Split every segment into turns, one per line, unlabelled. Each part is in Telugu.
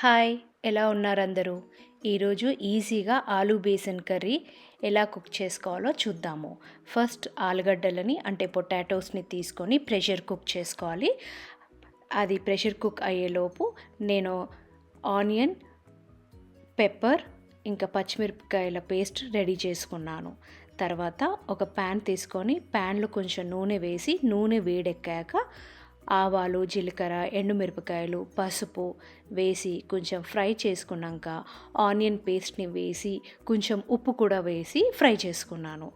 హాయ్, ఎలా ఉన్నారు అందరూ? ఈరోజు ఈజీగా ఆలూ బేసన్ కర్రీ ఎలా కుక్ చేసుకోవాలో చూద్దాము. ఫస్ట్ ఆలుగడ్డలని అంటే పొటాటోస్ని తీసుకొని ప్రెషర్ కుక్ చేసుకోవాలి. అది ప్రెషర్ కుక్ అయ్యేలోపు నేను ఆనియన్, పెప్పర్ ఇంకా పచ్చిమిరపకాయల పేస్ట్ రెడీ చేసుకున్నాను. తర్వాత ఒక ప్యాన్ తీసుకొని ప్యాన్లో కొంచెం నూనె వేసి నూనె వేడెక్కాక ఆవాలు, జీలకర్ర, ఎండుమిరపకాయలు, పసుపు వేసి కొంచెం ఫ్రై చేసుకున్నాక ఆనియన్ పేస్ట్ని వేసి కొంచెం ఉప్పు కూడా వేసి ఫ్రై చేసుకున్నాను.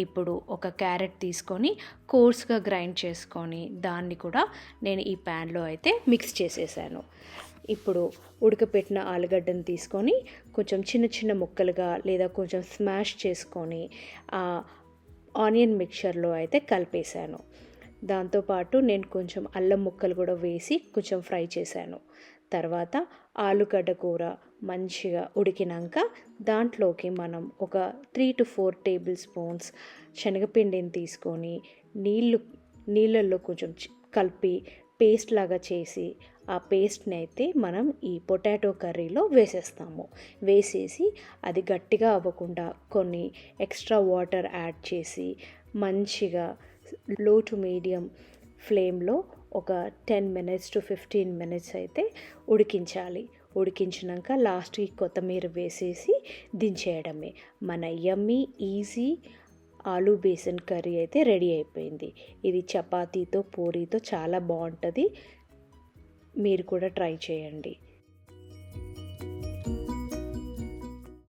ఇప్పుడు ఒక క్యారెట్ తీసుకొని కోర్స్గా గ్రైండ్ చేసుకొని దాన్ని కూడా నేను ఈ ప్యాన్లో అయితే మిక్స్ చేసేసాను. ఇప్పుడు ఉడకపెట్టిన ఆలుగడ్డను తీసుకొని కొంచెం చిన్న చిన్న ముక్కలుగా లేదా కొంచెం స్మాష్ చేసుకొని ఆ ఆనియన్ మిక్చర్లో అయితే కలిపేశాను. దాంతోపాటు నేను కొంచెం అల్లం ముక్కలు కూడా వేసి కొంచెం ఫ్రై చేశాను. తర్వాత ఆలుగడ్డ కూర మంచిగా ఉడికినాక దాంట్లోకి మనం ఒక 3 to 4 టేబుల్ స్పూన్స్ శనగపిండిని తీసుకొని నీళ్ళల్లో కొంచెం కలిపి పేస్ట్ లాగా చేసి ఆ పేస్ట్ని అయితే మనం ఈ పొటాటో కర్రీలో వేసేస్తాము. వేసేసి అది గట్టిగా అవ్వకుండా కొన్ని ఎక్స్ట్రా వాటర్ యాడ్ చేసి మంచిగా లో టు మీడియం ఫ్లేమ్లో ఒక 10 minutes to 15 minutes అయితే ఉడికించాలి. ఉడికించినాక లాస్ట్కి కొత్తిమీర వేసేసి దించేయడమే. మన యమ్మీ ఈజీ ఆలూ బేసన్ కర్రీ అయితే రెడీ అయిపోయింది. ఇది చపాతీతో పూరీతో చాలా బాగుంటుంది. మీరు కూడా ట్రై చేయండి.